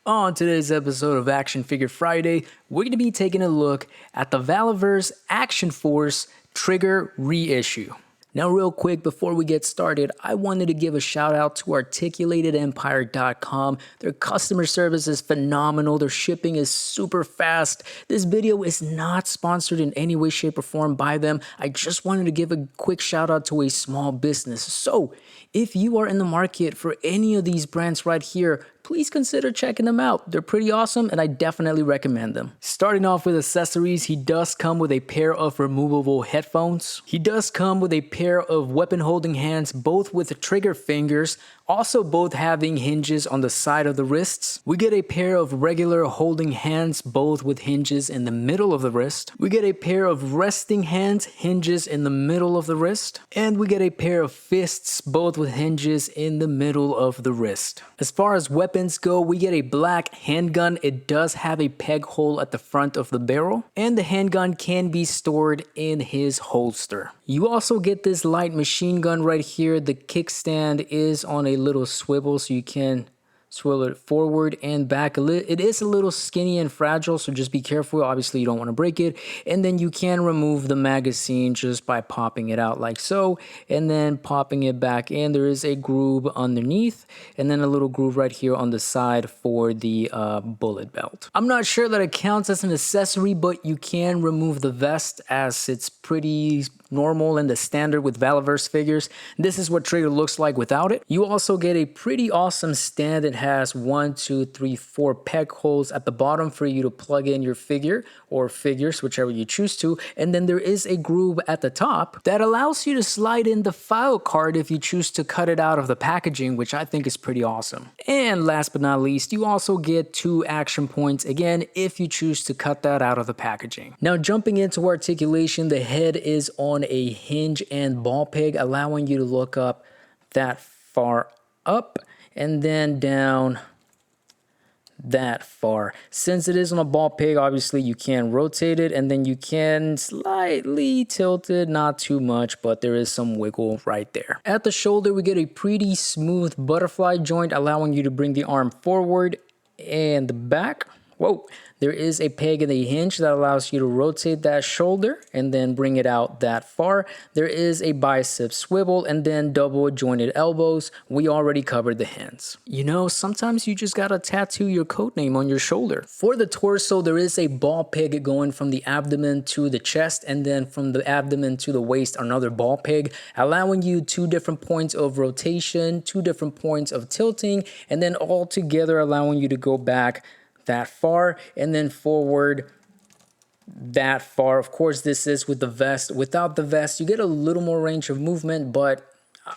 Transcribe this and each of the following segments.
On today's episode of Action Figure Friday, we're going to be taking a look at the Valaverse Action Force Trigger Reissue. Now real quick, before we get started, I wanted to give a shout out to articulatedempire.com. Their customer service is phenomenal. Their shipping is super fast. This video is not sponsored in any way, shape, or form by them. I just wanted to give a quick shout out to a small business. So if you are in the market for any of these brands right here, please consider checking them out. They're pretty awesome and I definitely recommend them. Starting off with accessories, he does come with a pair of removable headphones. He does come with a pair of weapon holding hands, both with trigger fingers, also both having hinges on the side of the wrists. We get a pair of regular holding hands, both with hinges in the middle of the wrist. We get a pair of resting hands, hinges in the middle of the wrist. And we get a pair of fists, both with hinges in the middle of the wrist. As far as weapons go, we get a black handgun. It does have a peg hole at the front of the barrel, and the handgun can be stored in his holster. You also get this light machine gun right here. The kickstand is on a little swivel, so you can swivel it forward and back a little. It is a little skinny and fragile, so just be careful. Obviously, you don't want to break it. And then you can remove the magazine just by popping it out like so, and then popping it back in. There is a groove underneath, and then a little groove right here on the side for the bullet belt. I'm not sure that it counts as an accessory, but you can remove the vest as it's pretty normal and the standard with Valaverse figures. This is what Trigger looks like without it. You also get a pretty awesome stand. It has 4 peg holes at the bottom for you to plug in your figure or figures, whichever you choose to. And then there is a groove at the top that allows you to slide in the file card if you choose to cut it out of the packaging, which I think is pretty awesome. And last but not least, you also get 2 action points, again, if you choose to cut that out of the packaging. Now jumping into articulation, the head is on a hinge and ball peg, allowing you to look up that far up and then down that far. Since it is on a ball peg, obviously you can rotate it and then you can slightly tilt it, not too much, but there is some wiggle right there. At the shoulder, we get a pretty smooth butterfly joint, allowing you to bring the arm forward and back. Whoa, there is a peg and a hinge that allows you to rotate that shoulder and then bring it out that far. There is a bicep swivel and then double jointed elbows. We already covered the hands. You know, sometimes you just gotta tattoo your codename on your shoulder. For the torso, there is a ball peg going from the abdomen to the chest, and then from the abdomen to the waist, another ball peg, allowing you 2 different points of rotation, 2 different points of tilting, and then all together allowing you to go back that far and then forward that far. Of course, this is with the vest. Without the vest, you get a little more range of movement, but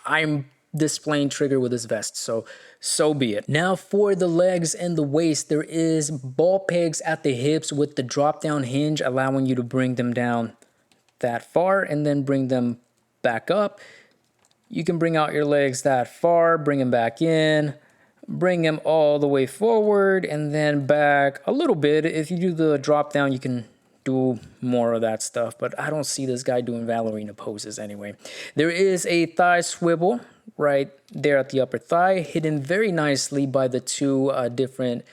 I'm displaying Trigger with his vest, so be it. Now for the legs and the waist, there is ball pegs at the hips with the drop down hinge, allowing you to bring them down that far and then bring them back up. You can bring out your legs that far, bring them back in, bring them all the way forward and then back a little bit. If you do the drop down, you can do more of that stuff, but I don't see this guy doing ballerina poses anyway. There is a thigh swivel right there at the upper thigh, hidden very nicely by the 2 different,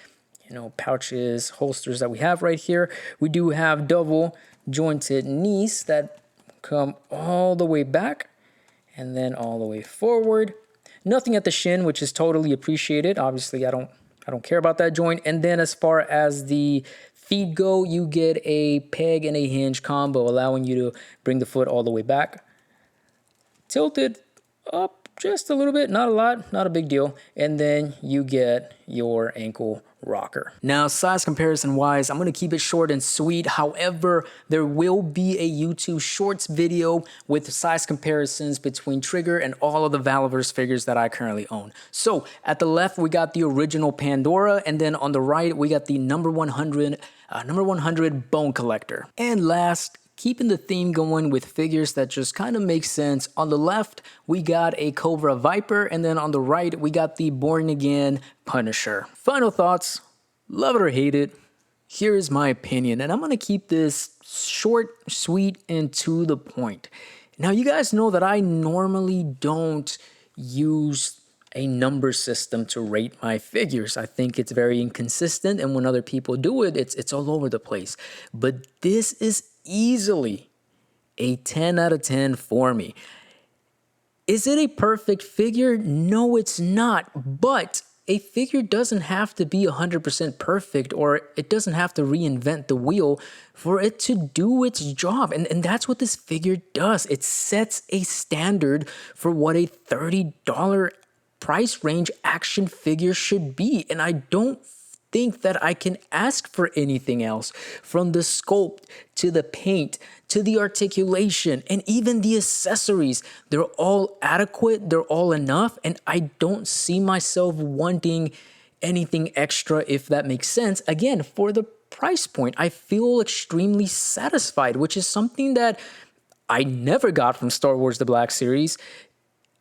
pouches, holsters that we have right here. We do have double jointed knees that come all the way back and then all the way forward. Nothing at the shin, which is totally appreciated. Obviously, I don't care about that joint. And then as far as the feet go, you get a peg and a hinge combo, allowing you to bring the foot all the way back, tilt it up just a little bit, not a lot, not a big deal, and then you get your ankle rocker. Now, size comparison wise, I'm going to keep it short and sweet. However, there will be a YouTube Shorts video with size comparisons between Trigger and all of the Valaverse figures that I currently own. So at the left, we got the original Pandora, and then on the right, we got the number 100 Bone Collector. And last, keeping the theme going with figures that just kind of make sense. On the left, we got a Cobra Viper, and then on the right, we got the Born Again Punisher. Final thoughts, love it or hate it, here is my opinion, and I'm going to keep this short, sweet, and to the point. Now, you guys know that I normally don't use a number system to rate my figures. I think it's very inconsistent, and when other people do it, it's all over the place. But this is easily a 10 out of 10 for me. Is it a perfect figure? No, it's not. But a figure doesn't have to be 100% perfect, or it doesn't have to reinvent the wheel for it to do its job. And that's what this figure does. It sets a standard for what a $30 price range action figure should be. And I don't think that I can ask for anything else, from the sculpt to the paint to the articulation and even the accessories. They're all adequate, they're all enough, and I don't see myself wanting anything extra, if that makes sense. Again, for the price point, I feel extremely satisfied, which is something that I never got from Star Wars The Black Series.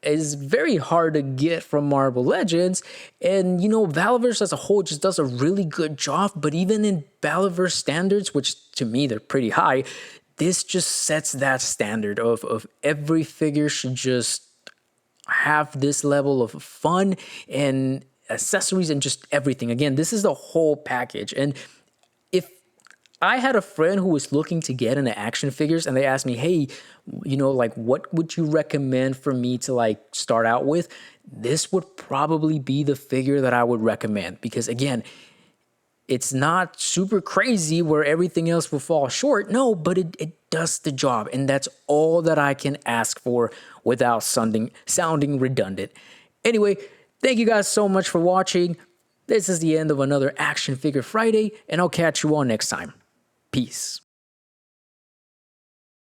Is very hard to get from Marvel Legends. And, you know, Valaverse as a whole just does a really good job. But even in Valaverse standards, which to me, they're pretty high, this just sets that standard of every figure should just have this level of fun and accessories and just everything. Again, this is the whole package. And if I had a friend who was looking to get into action figures and they asked me, hey, you know, like, what would you recommend for me to like start out with? This would probably be the figure that I would recommend, because again, it's not super crazy where everything else will fall short. No, but it does the job. And that's all that I can ask for without sounding redundant. Anyway, thank you guys so much for watching. This is the end of another Action Figure Friday, and I'll catch you all next time. Peace.